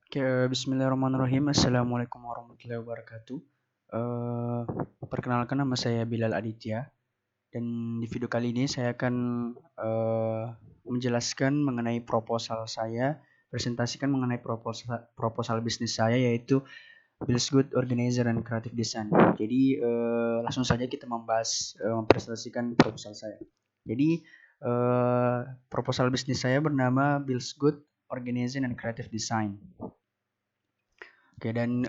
Oke, bismillahirrahmanirrahim. Assalamualaikum warahmatullahi wabarakatuh. Eh, Perkenalkan, nama saya Bilal Aditya, dan di video kali ini saya akan eh, menjelaskan mengenai proposal saya, presentasikan mengenai proposal bisnis saya, yaitu Builds Good Organizer and Creative Design. Jadi langsung saja kita mempresentasikan proposal saya. Jadi proposal bisnis saya bernama Builds Good Organizing and Creative Design. Oke, dan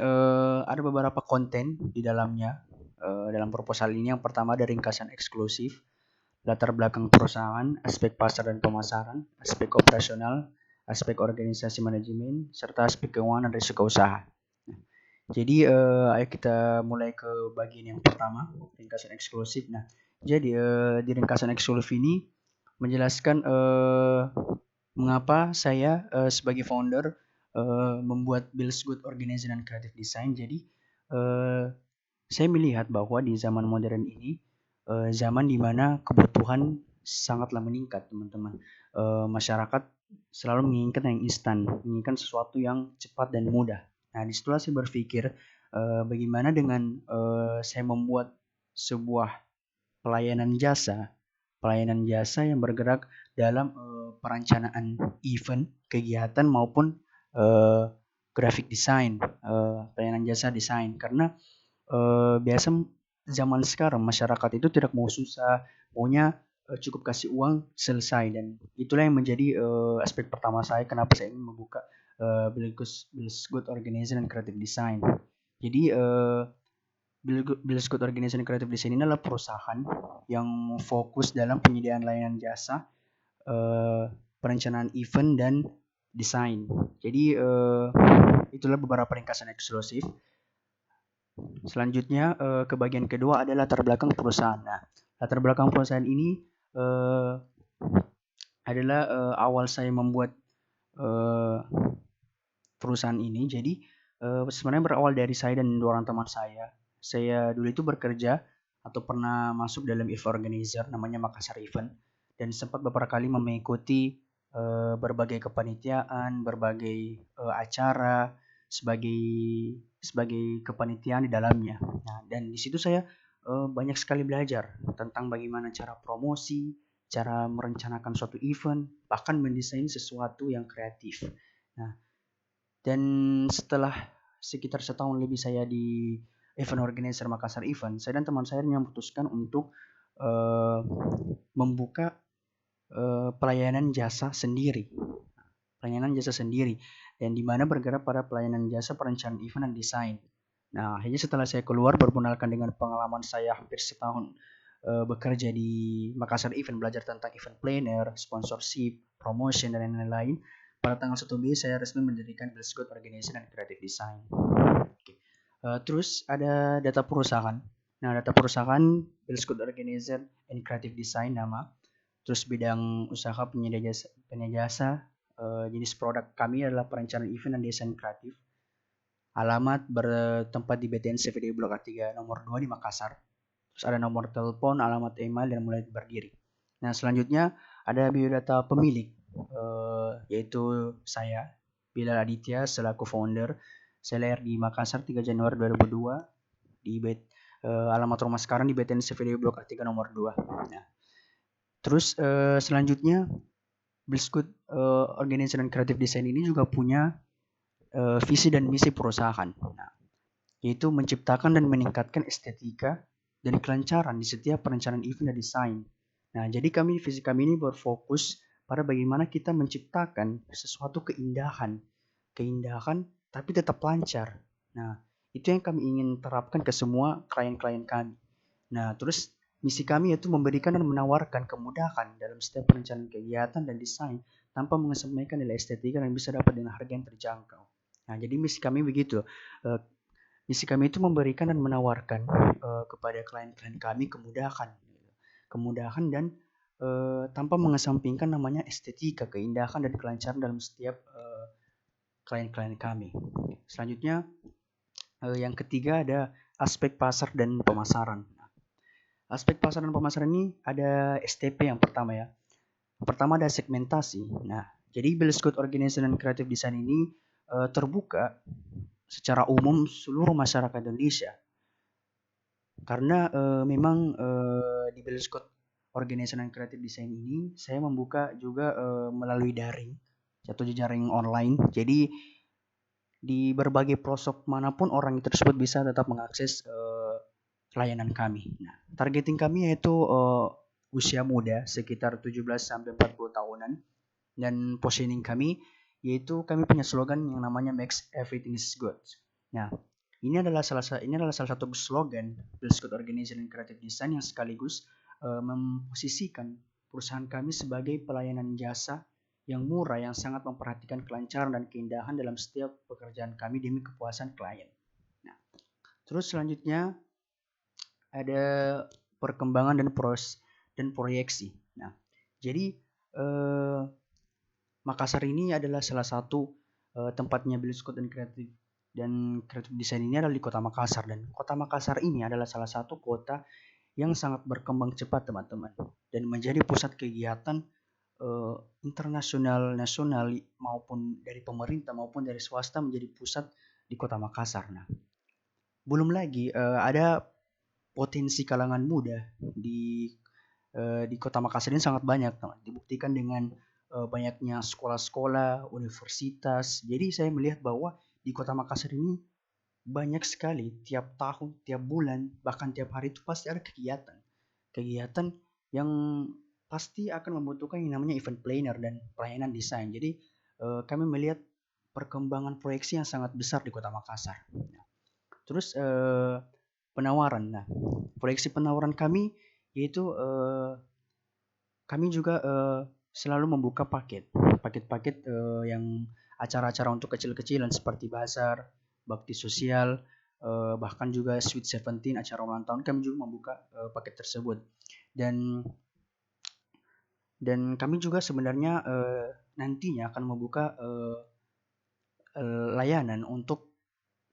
ada beberapa konten di dalamnya. Dalam proposal ini, yang pertama ada ringkasan eksklusif, latar belakang perusahaan, aspek pasar dan pemasaran, aspek operasional, aspek organisasi manajemen, serta aspek keuangan dan risiko usaha. Jadi ayo kita mulai ke bagian yang pertama, ringkasan eksklusif. Nah, jadi di ringkasan eksklusif ini menjelaskan mengapa saya sebagai founder membuat Builds Good Organization and Creative Design. Jadi saya melihat bahwa di zaman modern ini, zaman di mana kebutuhan sangatlah meningkat, teman-teman. Masyarakat selalu menginginkan yang instan, menginginkan sesuatu yang cepat dan mudah. Nah, disitulah saya berpikir bagaimana dengan saya membuat sebuah pelayanan jasa yang bergerak dalam perencanaan event, kegiatan maupun graphic design, pelayanan jasa desain. Karena biasa zaman sekarang masyarakat itu tidak mau susah, maunya cukup kasih uang selesai, dan itulah yang menjadi aspek pertama saya kenapa saya ingin membuka Builds Good Organization and Creative Design. Jadi Builds Good Organization and Creative Design ini adalah perusahaan yang fokus dalam penyediaan layanan jasa, perencanaan event dan desain. Jadi itulah beberapa ringkasan eksklusif. Selanjutnya ke bagian kedua adalah latar belakang perusahaan. Nah, latar belakang perusahaan ini adalah awal saya membuat perusahaan ini. Jadi sebenarnya berawal dari saya dan dua orang teman saya. Saya dulu itu bekerja atau pernah masuk dalam event organizer namanya Makassar Event, dan sempat beberapa kali mengikuti berbagai kepanitiaan, berbagai acara sebagai kepanitiaan di dalamnya. Nah, dan di situ saya banyak sekali belajar tentang bagaimana cara promosi, cara merencanakan suatu event, bahkan mendesain sesuatu yang kreatif. Nah, dan setelah sekitar setahun lebih saya di event organizer Makassar Event, saya dan teman saya memutuskan untuk membuka pelayanan jasa sendiri. Dan di mana bergerak pada pelayanan jasa perencanaan event dan desain. Nah, akhirnya setelah saya keluar berkenalkan dengan pengalaman saya hampir setahun bekerja di Makassar Event, belajar tentang event planner, sponsorship, promotion, dan lain-lain. Pada tanggal 1 Mei saya resmi mendirikan Builds Good Organization and Creative Design. Terus ada data perusahaan. Nah, data perusahaan Builds Good Organization and Creative Design nama. Terus bidang usaha penyedia jasa, jenis produk kami adalah perencanaan event dan desain kreatif. Alamat bertempat di BTN CVD Blok A3 nomor 2 di Makassar. Terus ada nomor telepon, alamat email, dan mulai berdiri. Nah, selanjutnya ada biodata pemilik, yaitu saya, Bilal Aditya, selaku founder. Saya lahir di Makassar 3 Januari 2002, di alamat rumah sekarang di BTN CVD Blok A3 nomor 2. Nah, terus selanjutnya Builds Good Organization and Creative Design ini juga punya visi dan misi perusahaan. Nah, yaitu menciptakan dan meningkatkan estetika dan kelancaran di setiap perencanaan event dan desain. Nah, jadi visi kami ini berfokus pada bagaimana kita menciptakan sesuatu keindahan tapi tetap lancar. Nah, itu yang kami ingin terapkan ke semua klien-klien kami. Nah, terus misi kami yaitu memberikan dan menawarkan kemudahan dalam setiap perencanaan kegiatan dan desain tanpa mengesampingkan nilai estetika dan bisa dapat dengan harga yang terjangkau. Nah, jadi misi kami begitu. Misi kami itu memberikan dan menawarkan kepada klien-klien kami kemudahan dan tanpa mengesampingkan namanya estetika, keindahan, dan kelancaran dalam setiap klien-klien kami. Selanjutnya yang ketiga ada aspek pasar dan pemasaran. Aspek pasar dan pemasaran ini ada STP yang pertama ya. Pertama ada segmentasi. Nah, jadi Builds Good Organization and Creative Design ini terbuka secara umum seluruh masyarakat Indonesia. Karena memang di Bell Scott Organization and Creative Design ini saya membuka juga melalui daring atau jejaring online. Jadi di berbagai pelosok manapun orang tersebut bisa tetap mengakses layanan kami. Nah, targeting kami yaitu usia muda sekitar 17 sampai 40 tahunan, dan positioning kami yaitu kami punya slogan yang namanya Makes Everything is Good. Nah, ini adalah salah satu slogan Bell Scott Organization and Creative Design yang sekaligus memposisikan perusahaan kami sebagai pelayanan jasa yang murah yang sangat memperhatikan kelancaran dan keindahan dalam setiap pekerjaan kami demi kepuasan klien. Nah, terus selanjutnya ada perkembangan dan proyeksi. Nah, jadi Makassar ini adalah salah satu tempatnya Bell Scott dan Creative Design ini adalah di Kota Makassar, dan Kota Makassar ini adalah salah satu kota yang sangat berkembang cepat teman-teman, dan menjadi pusat kegiatan internasional, nasional maupun dari pemerintah maupun dari swasta menjadi pusat di Kota Makassar. Nah, belum lagi ada potensi kalangan muda di Kota Makassar ini sangat banyak, teman. Dibuktikan dengan banyaknya sekolah-sekolah, universitas. Jadi saya melihat bahwa di Kota Makassar ini banyak sekali tiap tahun, tiap bulan, bahkan tiap hari itu pasti ada kegiatan yang pasti akan membutuhkan yang namanya event planner dan pelayanan desain. Jadi kami melihat perkembangan proyeksi yang sangat besar di Kota Makassar. Nah, terus penawaran. Nah, proyeksi penawaran kami yaitu kami juga selalu membuka paket-paket yang acara-acara untuk kecil-kecilan seperti bazar, bakti sosial, bahkan juga Sweet 17 acara ulang tahun, kami juga membuka paket tersebut. Dan kami juga sebenarnya nantinya akan membuka layanan untuk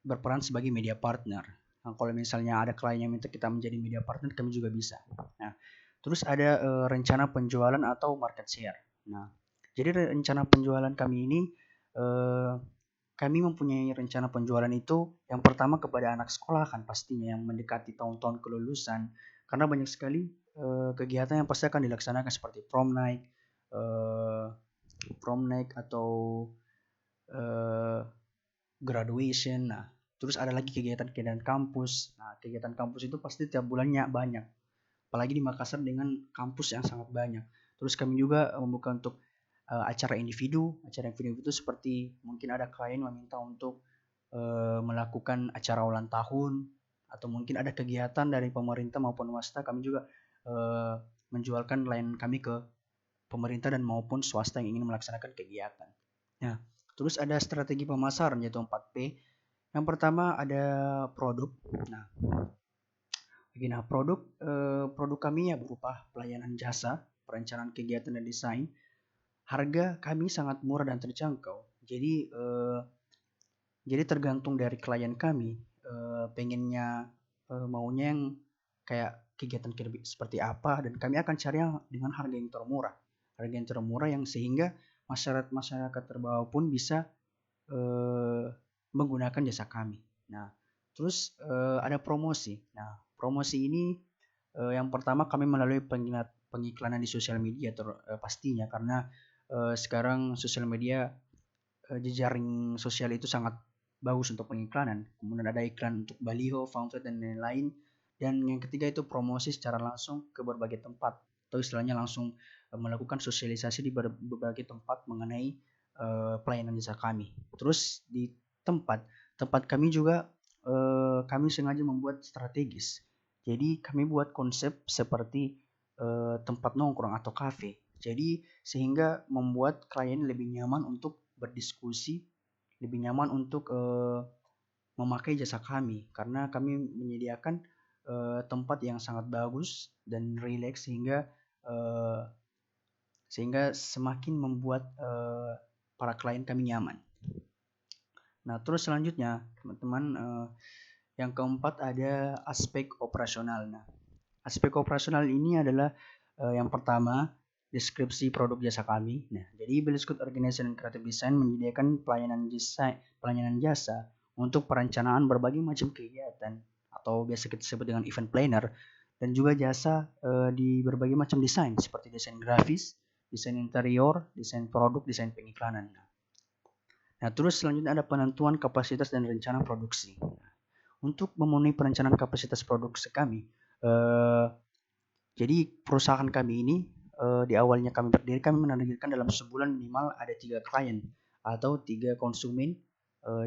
berperan sebagai media partner. Nah, kalau misalnya ada klien yang minta kita menjadi media partner, kami juga bisa. Nah, terus ada rencana penjualan atau market share. Nah, jadi rencana penjualan kami ini, kami mempunyai rencana penjualan itu yang pertama kepada anak sekolah kan pastinya yang mendekati tahun-tahun kelulusan, karena banyak sekali kegiatan yang pasti akan dilaksanakan seperti prom night atau graduation. Nah, terus ada lagi kegiatan-kegiatan kampus. Nah, kegiatan kampus itu pasti tiap bulannya banyak. Apalagi di Makassar dengan kampus yang sangat banyak. Terus kami juga membuka untuk acara individu. Acara individu itu seperti mungkin ada klien meminta untuk melakukan acara ulang tahun, atau mungkin ada kegiatan dari pemerintah maupun swasta. Kami juga menjualkan layanan kami ke pemerintah dan maupun swasta yang ingin melaksanakan kegiatan. Nah, terus ada strategi pemasaran yaitu 4P. Yang pertama ada produk. Nah, produk kami ya berupa pelayanan jasa, perencanaan kegiatan dan desain. Harga kami sangat murah dan terjangkau. Jadi tergantung dari klien kami pengennya maunya yang kayak kegiatan seperti apa, dan kami akan cari yang dengan harga yang termurah yang sehingga masyarakat terbawah pun bisa menggunakan jasa kami. Nah, terus ada promosi. Nah, promosi ini yang pertama kami melalui pengiklanan di sosial media pastinya, karena sekarang sosial media jejaring sosial itu sangat bagus untuk pengiklanan. Kemudian ada iklan untuk baliho, pamflet dan lain-lain. Dan yang ketiga itu promosi secara langsung ke berbagai tempat, atau istilahnya langsung melakukan sosialisasi di berbagai tempat mengenai pelayanan jasa kami. Terus di tempat kami juga kami sengaja membuat strategis. Jadi kami buat konsep seperti tempat nongkrong atau kafe. Jadi sehingga membuat klien lebih nyaman untuk berdiskusi, lebih nyaman untuk memakai jasa kami, karena kami menyediakan tempat yang sangat bagus dan rileks sehingga semakin membuat para klien kami nyaman. Nah, terus selanjutnya teman-teman, yang keempat ada aspek operasional. Nah, aspek operasional ini adalah yang pertama deskripsi produk jasa kami. Nah, jadi Belscoot Organization and Creative Design menyediakan pelayanan jasa untuk perencanaan berbagai macam kegiatan atau biasa kita sebut dengan event planner, dan juga jasa di berbagai macam desain seperti desain grafis, desain interior, desain produk, desain pengiklanan. Nah, terus selanjutnya ada penentuan kapasitas dan rencana produksi. Untuk memenuhi perencanaan kapasitas produksi kami, jadi perusahaan kami ini di awalnya kami berdiri, kami menargetkan dalam sebulan minimal ada 3 klien atau 3 konsumen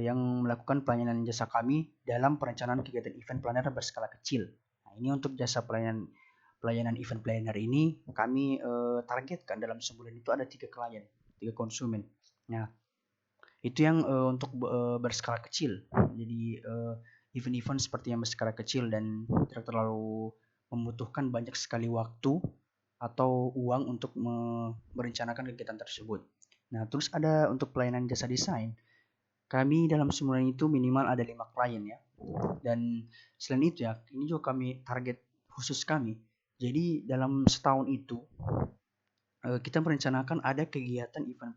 yang melakukan pelayanan jasa kami dalam perencanaan kegiatan event planner berskala kecil. Nah, ini untuk jasa pelayanan event planner ini kami targetkan dalam sebulan itu ada 3 klien, 3 konsumen. Nah, itu yang untuk berskala kecil. Jadi event-event seperti yang berskala kecil dan tidak terlalu membutuhkan banyak sekali waktu atau uang untuk merencanakan kegiatan tersebut. Nah, terus ada untuk pelayanan jasa desain. Kami dalam sebulan itu minimal ada 5 klien ya. Dan selain itu ya, ini juga kami target khusus kami. Jadi dalam setahun itu kita merencanakan ada kegiatan event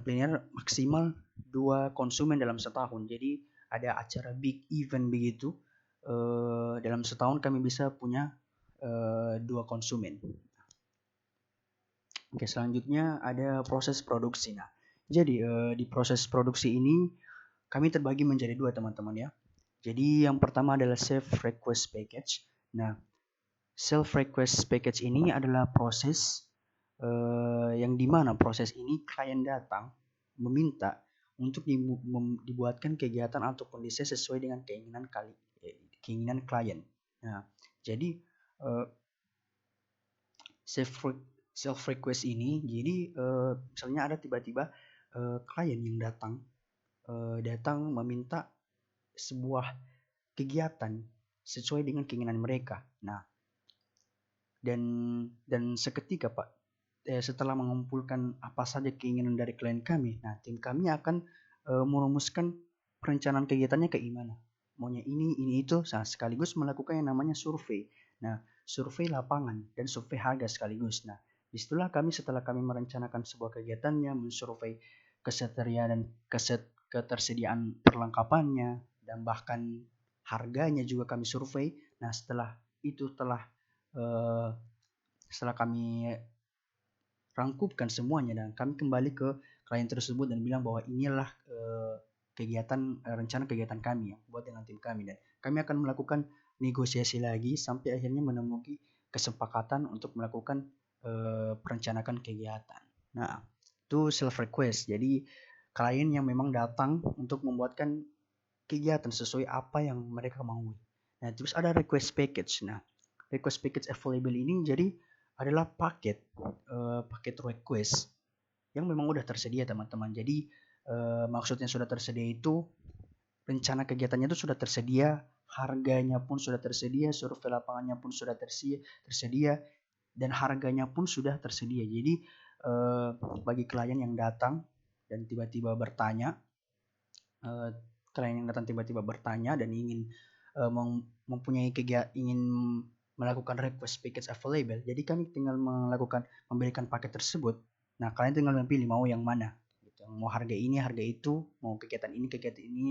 planner maksimal 2 konsumen dalam setahun. Jadi ada acara big event begitu. Dalam setahun kami bisa punya 2 konsumen. Oke, selanjutnya ada proses produksi. Nah, jadi di proses produksi ini kami terbagi menjadi 2 teman-teman ya. Jadi yang pertama adalah self request package. Nah, self request package ini adalah proses yang dimana proses ini klien datang meminta untuk dibuatkan kegiatan ataupun desain sesuai dengan keinginan klien. Nah, jadi self request ini, jadi misalnya ada tiba-tiba klien yang datang meminta sebuah kegiatan sesuai dengan keinginan mereka. Nah, dan seketika Pak, setelah mengumpulkan apa saja keinginan dari klien kami, nah tim kami akan merumuskan perencanaan kegiatannya ke gimana. Maunya ini itu, nah, sekaligus melakukan yang namanya survei. Nah, survei lapangan dan survei harga sekaligus. Nah, disitulah setelah kami merencanakan sebuah kegiatannya, mensurvei ketersediaan perlengkapannya dan bahkan harganya juga kami survei. Nah, setelah kami rangkumkan semuanya dan kami kembali ke klien tersebut dan bilang bahwa inilah rencana kegiatan kami yang buat dengan tim kami, dan kami akan melakukan negosiasi lagi sampai akhirnya menemukan kesepakatan untuk melakukan perencanaan kegiatan. Nah, itu self request. Jadi klien yang memang datang untuk membuatkan kegiatan sesuai apa yang mereka mau. Nah, terus ada request package. Nah, request package available ini jadi adalah paket request yang memang udah tersedia teman-teman. Jadi maksudnya sudah tersedia itu rencana kegiatannya itu sudah tersedia, harganya pun sudah tersedia, survei lapangannya pun sudah tersedia, dan harganya pun sudah tersedia. Jadi bagi klien yang datang dan tiba-tiba bertanya, dan ingin mempunyai kegiatan, ingin melakukan request package available, jadi kami tinggal memberikan paket tersebut. Nah, kalian tinggal memilih mau yang mana gitu. Mau harga ini, harga itu, mau kegiatan ini,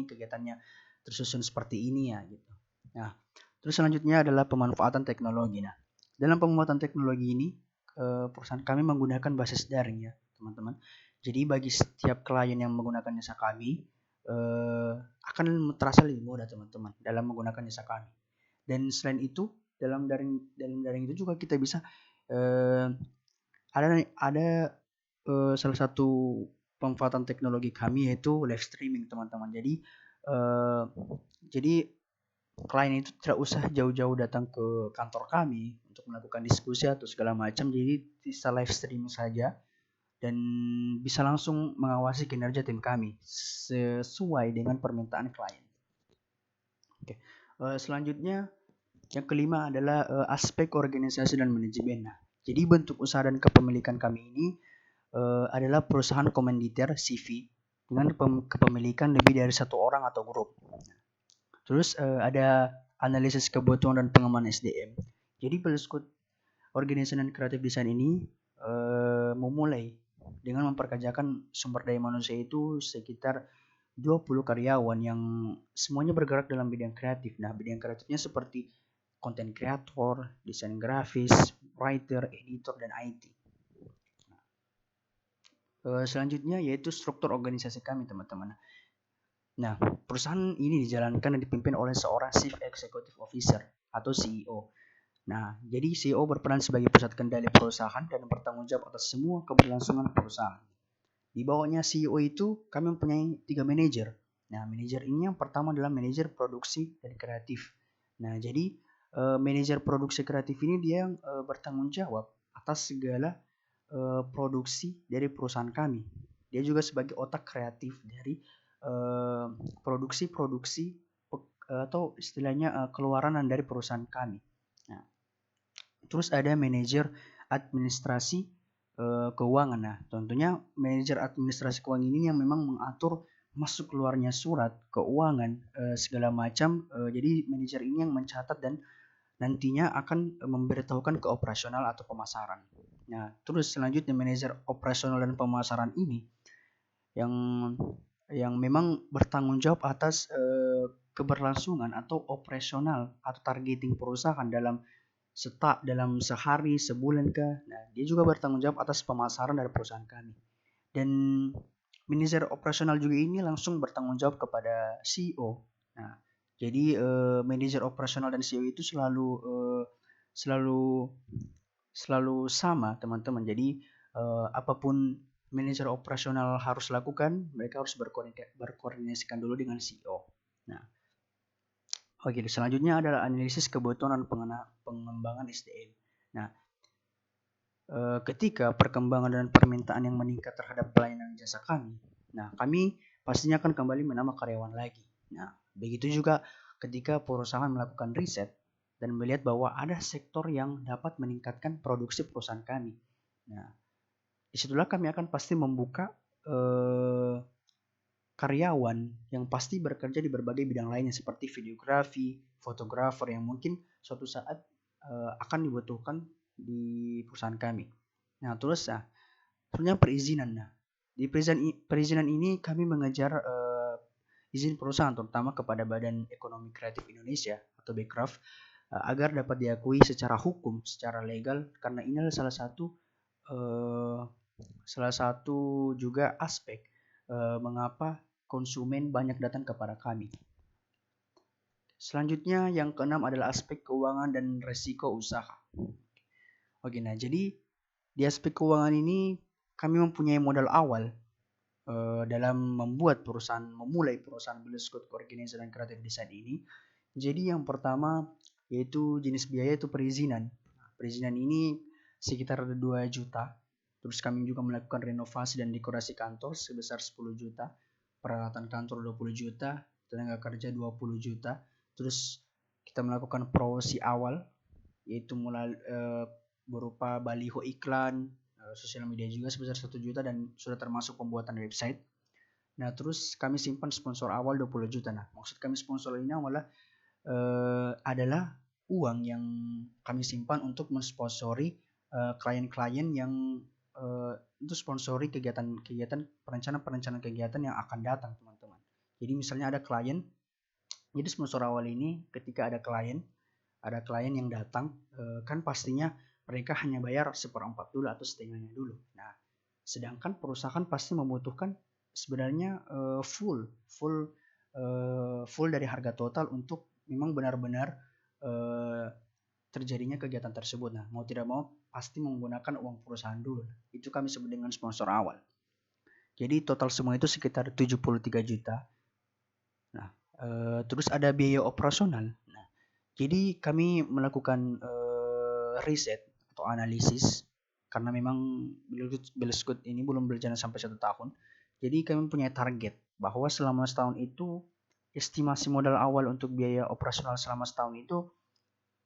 kegiatannya tersusun seperti ini ya gitu. Nah, terus selanjutnya adalah pemanfaatan teknologi. Nah, dalam pemanfaatan teknologi ini perusahaan kami menggunakan basis daring ya teman-teman. Jadi bagi setiap klien yang menggunakan jasa kami akan terasa lebih mudah teman-teman dalam menggunakan jasa kami. Dan selain itu dalam daring itu juga kita bisa ada salah satu pemanfaatan teknologi kami yaitu live streaming teman-teman. Jadi klien itu tidak usah jauh-jauh datang ke kantor kami untuk melakukan diskusi atau segala macam. Jadi bisa live streaming saja dan bisa langsung mengawasi kinerja tim kami sesuai dengan permintaan klien. Oke. Selanjutnya yang kelima adalah aspek organisasi dan manajemen. Nah, jadi bentuk usaha dan kepemilikan kami ini adalah perusahaan komanditer CV dengan kepemilikan lebih dari 1 orang atau grup. Terus ada analisis kebutuhan dan pengembangan SDM. Jadi Belscoot organisasi dan kreatif desain ini memulai dengan memperkerjakan sumber daya manusia itu sekitar 20 karyawan yang semuanya bergerak dalam bidang kreatif. Nah, bidang kreatifnya seperti content creator, desain grafis, writer, editor, dan IT. Selanjutnya yaitu struktur organisasi kami, teman-teman. Nah, perusahaan ini dijalankan dan dipimpin oleh seorang Chief Executive Officer atau CEO. Nah, jadi CEO berperan sebagai pusat kendali perusahaan dan bertanggung jawab atas semua keberlangsungan perusahaan. Di bawahnya CEO itu kami mempunyai 3 manajer. Nah, manajer ini yang pertama adalah manajer produksi dan kreatif. Nah, jadi manajer produksi kreatif ini dia yang bertanggung jawab atas segala produksi dari perusahaan kami. Dia juga sebagai otak kreatif dari produksi-produksi atau istilahnya keluaran dari perusahaan kami. Nah, terus ada manajer administrasi keuangan. Nah, tentunya manajer administrasi keuangan ini yang memang mengatur masuk keluarnya surat keuangan segala macam. Jadi manajer ini yang mencatat dan nantinya akan memberitahukan ke operasional atau pemasaran. Nah, terus selanjutnya manajer operasional dan pemasaran ini yang memang bertanggung jawab atas keberlangsungan atau operasional atau targeting perusahaan dalam sehari, sebulan kah. Nah, dia juga bertanggung jawab atas pemasaran dari perusahaan kami. Dan manajer operasional juga ini langsung bertanggung jawab kepada CEO. Nah, jadi manajer operasional dan CEO itu selalu sama, teman-teman. Jadi apapun manajer operasional harus lakukan, mereka harus berkoordinasikan dulu dengan CEO. Nah, oke, selanjutnya adalah analisis kebutuhan dan pengembangan SDM. Nah, ketika perkembangan dan permintaan yang meningkat terhadap pelayanan jasa kami, nah kami pastinya akan kembali menambah karyawan lagi. Nah, begitu juga ketika perusahaan melakukan riset dan melihat bahwa ada sektor yang dapat meningkatkan produksi perusahaan kami. Nah, disitulah kami akan pasti membuka karyawan yang pasti bekerja di berbagai bidang lainnya seperti videografi, fotografer yang mungkin suatu saat akan dibutuhkan di perusahaan kami. Nah, terus sebenarnya perizinan. Nah, di perizinan ini kami mengejar izin perusahaan terutama kepada Badan Ekonomi Kreatif Indonesia atau Bekraf agar dapat diakui secara hukum, secara legal, karena ini adalah salah satu juga aspek mengapa konsumen banyak datang kepada kami. Selanjutnya yang keenam adalah aspek keuangan dan resiko usaha. Oke, nah jadi di aspek keuangan ini kami mempunyai modal awal dalam memulai perusahaan Billscott Organization dan Creative Design ini. Jadi yang pertama yaitu jenis biaya itu perizinan. Perizinan ini sekitar ada 2 juta. Terus kami juga melakukan renovasi dan dekorasi kantor sebesar 10 juta. Peralatan kantor 20 juta, tenaga kerja 20 juta. Terus kita melakukan promosi awal yaitu mulai berupa baliho iklan, sosial media juga sebesar 1 juta dan sudah termasuk pembuatan website. Nah, terus kami simpan sponsor awal 20 juta. Nah, maksud kami sponsor ini adalah uang yang kami simpan untuk mensponsori klien-klien yang itu sponsori kegiatan perencanaan kegiatan yang akan datang, teman-teman. Jadi misalnya ada klien, jadi sponsor awal ini ketika ada klien yang datang, kan pastinya mereka hanya bayar 1/4 dulu atau setengahnya dulu. Nah, sedangkan perusahaan pasti membutuhkan sebenarnya full dari harga total untuk memang benar-benar terjadinya kegiatan tersebut. Nah, mau tidak mau pasti menggunakan uang perusahaan dulu. Itu kami sebut dengan sponsor awal. Jadi total semua itu sekitar 73 juta. Nah, terus ada biaya operasional. Nah, jadi kami melakukan riset atau analisis karena memang Billscott ini belum berjalan sampai 1 tahun. Jadi kami punya target bahwa selama setahun itu estimasi modal awal untuk biaya operasional selama setahun itu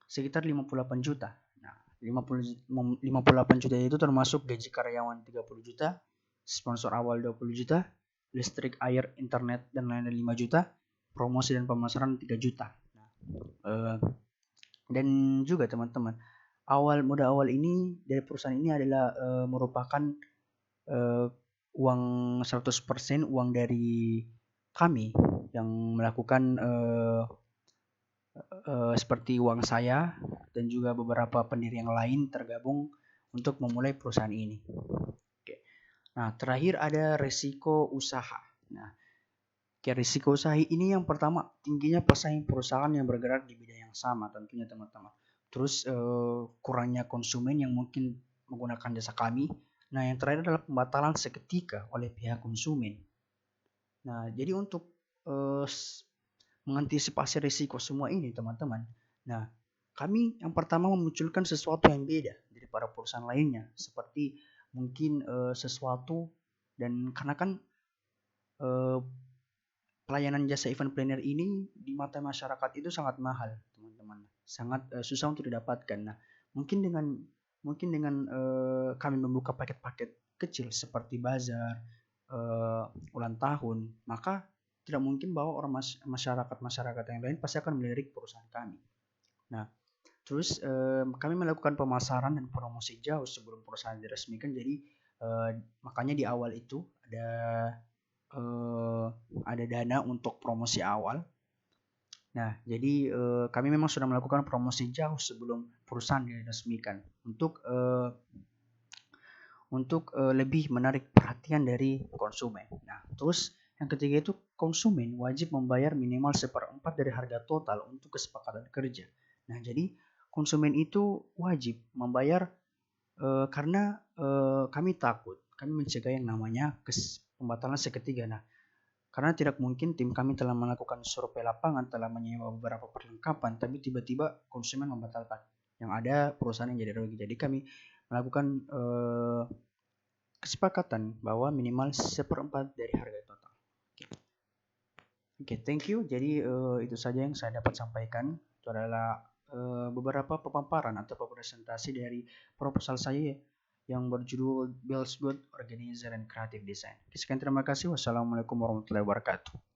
sekitar 58 juta. Nah, 58 juta itu termasuk gaji karyawan 30 juta, sponsor awal 20 juta, listrik, air, internet, dan lain-lain 5 juta, promosi dan pemasaran 3 juta. Nah, dan juga teman-teman, modal awal ini dari perusahaan ini adalah merupakan uang 100% uang dari kami yang melakukan seperti uang saya dan juga beberapa pendiri yang lain tergabung untuk memulai perusahaan ini. Oke. Nah, terakhir ada risiko usaha. Nah, risiko usaha ini yang pertama tingginya pesaing perusahaan yang bergerak di bidang yang sama tentunya teman-teman. Terus kurangnya konsumen yang mungkin menggunakan jasa kami. Nah, yang terakhir adalah pembatalan seketika oleh pihak konsumen. Nah, jadi untuk mengantisipasi risiko semua ini teman-teman. Nah, kami yang pertama memunculkan sesuatu yang beda dari para perusahaan lainnya, seperti mungkin sesuatu dan karena kan pelayanan jasa event planner ini di mata masyarakat itu sangat mahal, teman-teman. Sangat susah untuk didapatkan. Nah, mungkin dengan kami membuka paket-paket kecil seperti bazar, ulang tahun, maka tidak mungkin bahwa orang masyarakat yang lain pasti akan melirik perusahaan kami. Nah, terus kami melakukan pemasaran dan promosi jauh sebelum perusahaan diresmikan. Jadi makanya di awal itu ada dana untuk promosi awal. Nah, jadi kami memang sudah melakukan promosi jauh sebelum perusahaan diresmikan untuk lebih menarik perhatian dari konsumen. Nah, terus yang ketiga itu konsumen wajib membayar minimal 1/4 dari harga total untuk kesepakatan kerja. Nah, jadi konsumen itu wajib membayar karena kami mencegah yang namanya pembatalan seketika. Nah, karena tidak mungkin tim kami telah melakukan survei lapangan, telah menyewa beberapa perlengkapan, tapi tiba-tiba konsumen membatalkan. Yang ada perusahaan yang jadi rugi. Jadi kami melakukan kesepakatan bahwa minimal 1/4 dari harga total. Oke, thank you. Jadi itu saja yang saya dapat sampaikan. Itu adalah beberapa pemaparan atau presentasi dari proposal saya yang berjudul Builds Good Organizer and Creative Design. Sekian, terima kasih. Wassalamualaikum warahmatullahi wabarakatuh.